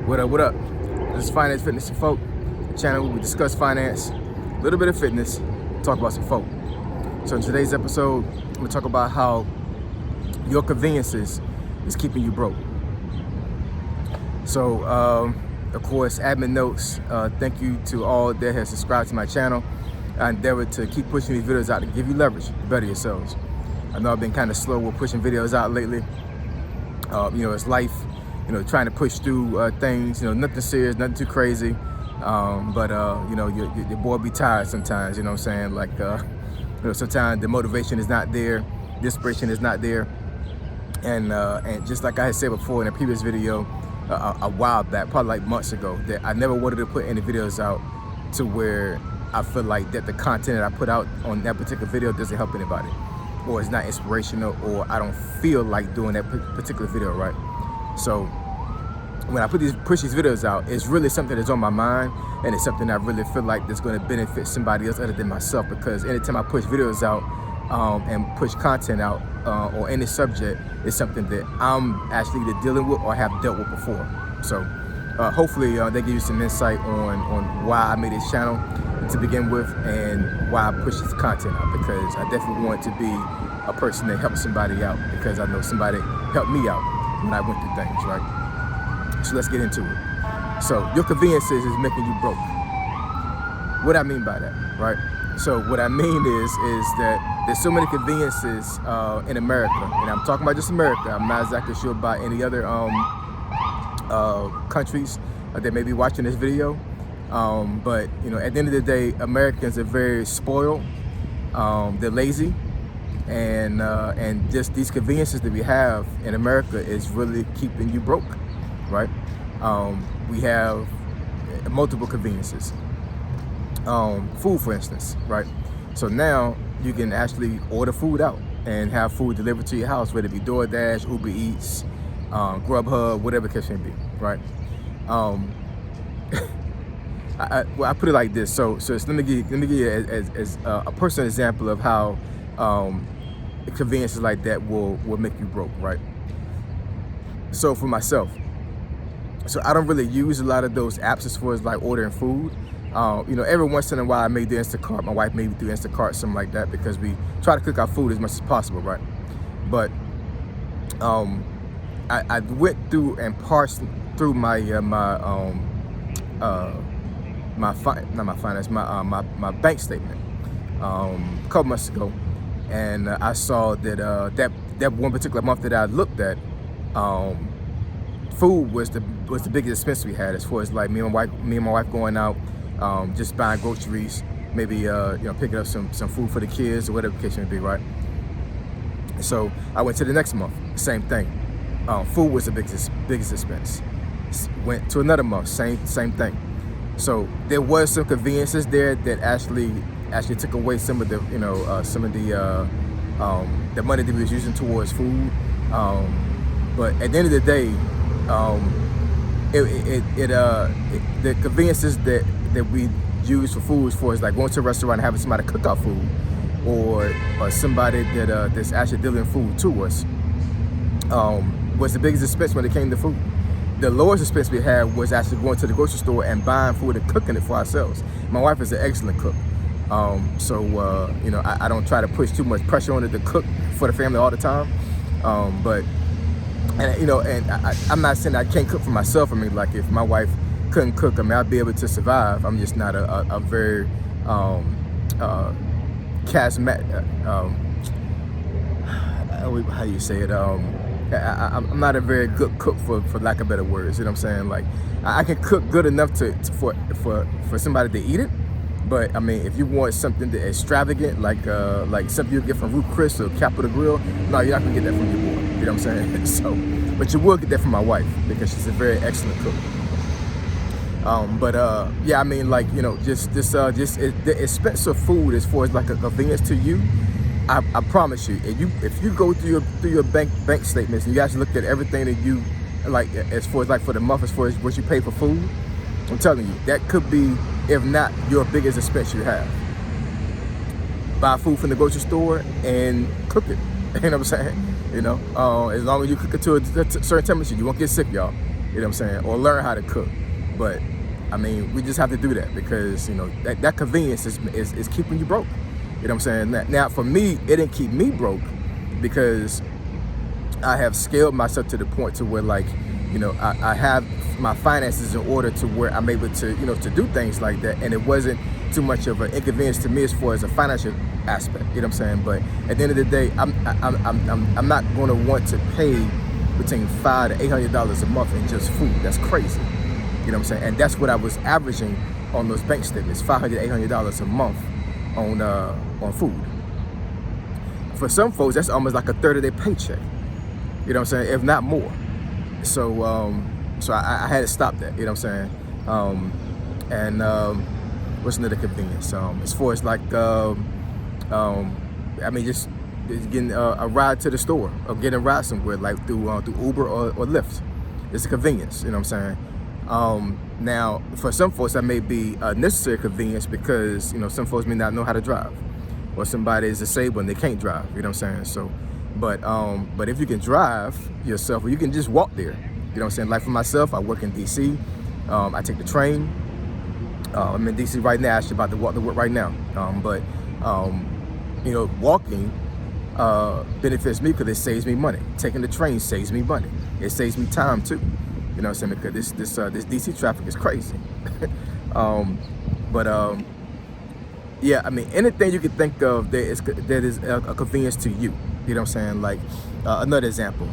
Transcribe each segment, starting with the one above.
What up, what up? This is Finance, Fitness, and Folk, the channel where we discuss finance, a little bit of fitness, talk about some folk. So in today's episode, I'm gonna talk about how your conveniences is keeping you broke. So, of course, admin notes, thank you to all that has subscribed to my channel. I endeavor to keep pushing these videos out to give you leverage to better yourselves. I know I've been kind of slow with pushing videos out lately. It's life. Trying to push through things, nothing serious, nothing too crazy. But your boy be tired sometimes, you know what I'm saying? Like, sometimes the motivation is not there, the inspiration is not there. And just like I had said before in a previous video, a while back, probably like months ago, that I never wanted to put any videos out to where I feel like that the content that I put out on that particular video doesn't help anybody, or it's not inspirational, or I don't feel like doing that particular video, right? So when I push these videos out, it's really something that's on my mind, and it's something I really feel like that's going to benefit somebody else other than myself. Because anytime I push videos out and push content out or any subject, it's something that I'm actually either dealing with or have dealt with before. So hopefully they give you some insight on why I made this channel to begin with and why I push this content out, because I definitely want to be a person that helps somebody out, because I know somebody helped me out when I went through things, right? So let's get into it. So your conveniences is making you broke. What I mean by that, right? So what I mean is that there's so many conveniences in America, and I'm talking about just America. I'm not exactly sure about any other countries that may be watching this video. But at the end of the day, Americans are very spoiled. They're lazy. And just these conveniences that we have in America is really keeping you broke, right? We have multiple conveniences. Food, for instance, right? So now you can actually order food out and have food delivered to your house, whether it be DoorDash, Uber Eats, Grubhub, whatever the case may be, right? I put it like this. So let me give you as a personal example of how conveniences like that will make you broke, right? So for myself, so I don't really use a lot of those apps as far as like ordering food. Every once in a while I may do Instacart. My wife may do Instacart, something like that, because we try to cook our food as much as possible, right? But I went through and parsed through my bank statement a couple months ago, and I saw that that one particular month that I looked at, food was the biggest expense we had, as far as like me and my wife going out, just buying groceries, maybe picking up some food for the kids or whatever the case may be, right? So I went to the next month, same thing. Food was the biggest expense. Went to another month, same thing. So there was some conveniences there that actually took away some of the the money that we was using towards food. But at the end of the day, the conveniences that we use for food, as far as like going to a restaurant and having somebody cook our food, or somebody that's actually delivering food to us, was the biggest expense when it came to food. The lowest expense we had was actually going to the grocery store and buying food and cooking it for ourselves. My wife is an excellent cook. I don't try to push too much pressure on her to cook for the family all the time. I'm not saying I can't cook for myself. I mean, like, if my wife couldn't cook, I mean, I'd be able to survive. I'm just not a very charismatic, how do you say it? I'm not a very good cook, for lack of better words. You know what I'm saying? Like, I can cook good enough for somebody to eat it. But I mean, if you want something that extravagant, like something you get from Ruth Chris or Capital Grill, no, you're not gonna get that from your boy. You know what I'm saying? So, but you will get that from my wife, because she's a very excellent cook. Yeah, I mean, like, the expense of food, as far as like a convenience to you, I promise you, if you go through your bank statements and you actually look at everything that you like, as far as like for the month, as far as what you pay for food, I'm telling you, that could be, if not your biggest expense you have. Buy food from the grocery store and cook it. You know what I'm saying? As long as you cook it to a certain temperature, you won't get sick, y'all. You know what I'm saying? Or learn how to cook. But I mean, we just have to do that because, you know, that convenience is keeping you broke. You know what I'm saying? Now, for me, it didn't keep me broke because I have scaled myself to the point to where, like, you know, I have my finances in order to where I'm able to, you know, to do things like that. And it wasn't too much of an inconvenience to me as far as a financial aspect. You know what I'm saying? But at the end of the day, I'm not going to want to pay between $500 to $800 a month in just food. That's crazy. You know what I'm saying? And that's what I was averaging on those bank statements, $500 to $800 a month on food. For some folks, that's almost like a third of their paycheck. You know what I'm saying? If not more. So I had to stop that. You know what I'm saying? What's another convenience? As far as like, I mean, just getting a ride to the store or getting a ride somewhere, like through Uber or Lyft. It's a convenience. You know what I'm saying? Now, for some folks, that may be a necessary convenience because, you know, some folks may not know how to drive, or somebody is disabled and they can't drive. You know what I'm saying? So, but if you can drive yourself, or you can just walk there. You know what I'm saying? Like for myself, I work in DC. I take the train. I'm in DC right now. Actually, about to walk to work right now. You know, walking benefits me because it saves me money. Taking the train saves me money. It saves me time too. You know what I'm saying? Because this DC traffic is crazy. Yeah, I mean, anything you can think of that is a convenience to you. You know what I'm saying? Like another example,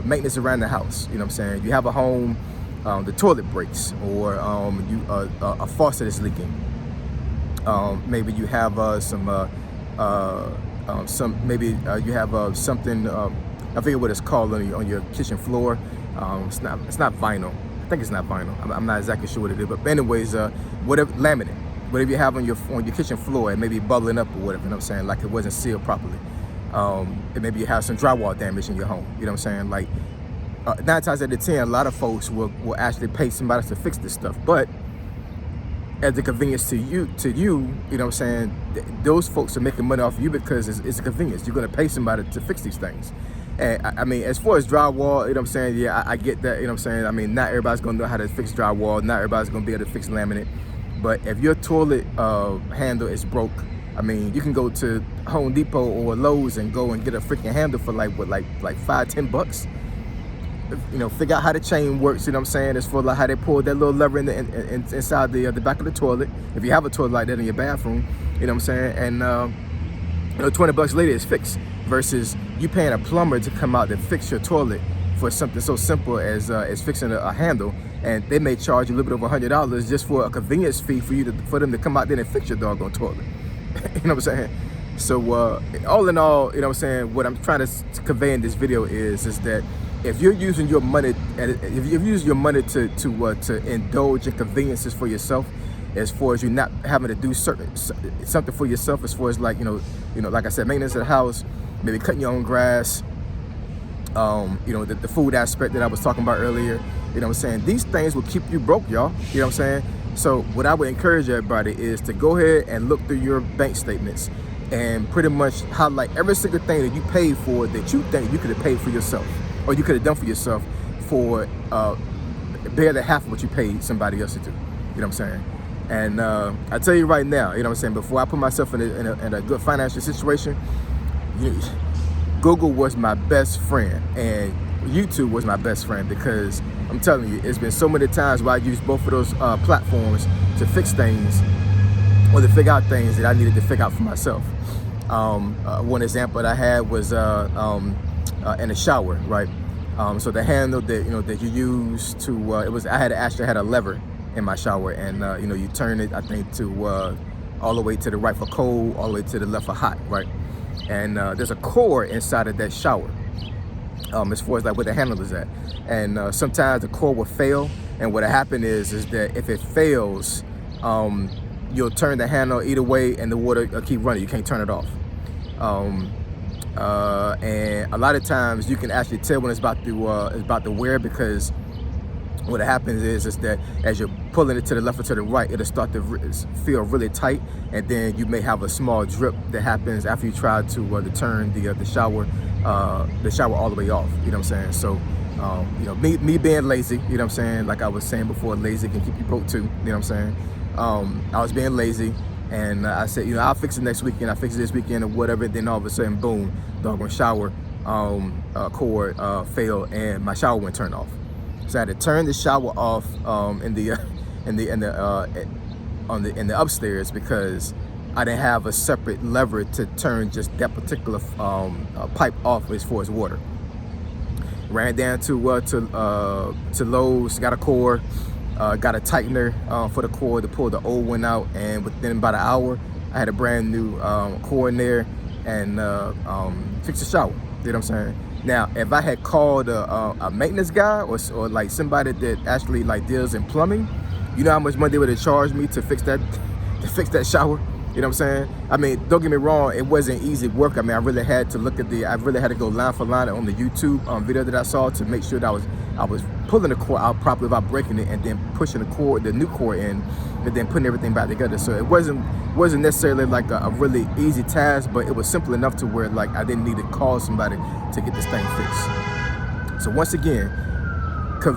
maintenance around the house. You know what I'm saying? You have a home, the toilet breaks, or a faucet is leaking. Maybe you have maybe you have something. I forget what it's called on your kitchen floor. It's not vinyl. I think it's not vinyl. I'm not exactly sure what it is. But anyways, whatever, laminate. Whatever you have on your kitchen floor, it may be bubbling up or whatever, you know what I'm saying? Like it wasn't sealed properly. And maybe you have some drywall damage in your home, you know what I'm saying? Like 9 times out of 10, a lot of folks will actually pay somebody to fix this stuff. But as a convenience to you, you know what I'm saying? Those folks are making money off of you because it's a convenience. You're gonna pay somebody to fix these things. And I mean, as far as drywall, you know what I'm saying? Yeah, I get that, you know what I'm saying? I mean, not everybody's gonna know how to fix drywall. Not everybody's gonna be able to fix laminate. But if your toilet handle is broke, I mean, you can go to Home Depot or Lowe's and go and get a freaking handle for like $5-10. You know, figure out how the chain works. You know what I'm saying? It's for like how they pull that little lever inside the back of the toilet. If you have a toilet like that in your bathroom, you know what I'm saying? And you know, $20 later it's fixed. Versus you paying a plumber to come out to fix your toilet for something so simple as fixing a handle, and they may charge you a little bit over $100 just for a convenience fee for them to come out there and fix your doggone toilet. You know what I'm saying? So all in all, you know what I'm saying, what I'm trying to convey in this video is that if you're using your money, if you use your money to indulge in conveniences for yourself, as far as you not having to do something for yourself, as far as like, you know, like I said, maintenance of the house, maybe cutting your own grass, you know, the food aspect that I was talking about earlier, you know what I'm saying? These things will keep you broke, y'all. You know what I'm saying? So what I would encourage everybody is to go ahead and look through your bank statements and pretty much highlight every single thing that you paid for that you think you could have paid for yourself, or you could have done for yourself for barely half of what you paid somebody else to do. You know what I'm saying? And I tell you right now, you know what I'm saying, before I put myself in a good financial situation, Google was my best friend and YouTube was my best friend, because I'm telling you, it's been so many times where I used both of those platforms to fix things or to figure out things that I needed to figure out for myself. One example that I had was in the shower, right? So the handle that you use to I actually had a lever in my shower, and you know, you turn it, I think, to all the way to the right for cold, all the way to the left for hot, right? And there's a cord inside of that shower, as far as like where the handle is at. And sometimes the cord will fail, and what happened is that if it fails, you'll turn the handle either way and the water will keep running. You can't turn it off. And a lot of times you can actually tell when it's about to wear, because what happens is that as you're pulling it to the left or to the right, it'll start to feel really tight, and then you may have a small drip that happens after you try to turn the shower all the way off. You know what I'm saying? So You know, me being lazy, you know what I'm saying? Like I was saying before, lazy can keep you broke too, you know what I'm saying? I was being lazy, and I said, you know, I'll fix it next weekend, I'll fix it this weekend or whatever. Then all of a sudden, boom, doggone shower cord failed, and my shower wouldn't turn off. So I had to turn the shower off in the upstairs, because I didn't have a separate lever to turn just that particular pipe off as far as water. Ran down to Lowe's, got a cord, got a tightener for the cord to pull the old one out, and within about an hour, I had a brand new cord in there and fixed the shower. You know what I'm saying? Now, if I had called a maintenance guy or like somebody that actually like deals in plumbing, you know how much money they would have charged me to fix that shower? You know what I'm saying? I mean, don't get me wrong, it wasn't easy work. I mean, I really had to go line for line on the YouTube video that I saw to make sure that I was pulling the cord out properly without breaking it, and then pushing the new cord in, and then putting everything back together. So it wasn't necessarily like a really easy task, but it was simple enough to where like I didn't need to call somebody to get this thing fixed. So once again,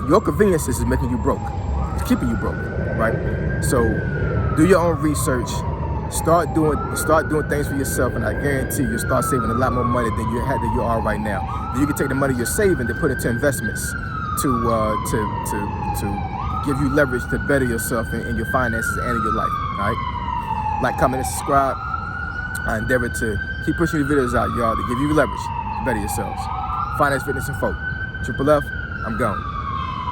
your convenience is making you broke. It's keeping you broke, right? So do your own research. Start doing things for yourself, and I guarantee you'll start saving a lot more money than you are right now. Then you can take the money you're saving to put into investments to give you leverage to better yourself in your finances and in your life. All right, like, comment, and subscribe. I endeavor to keep pushing the videos out, y'all, to give you leverage to better yourselves. Finance, fitness, and folk. Triple F, I'm gone.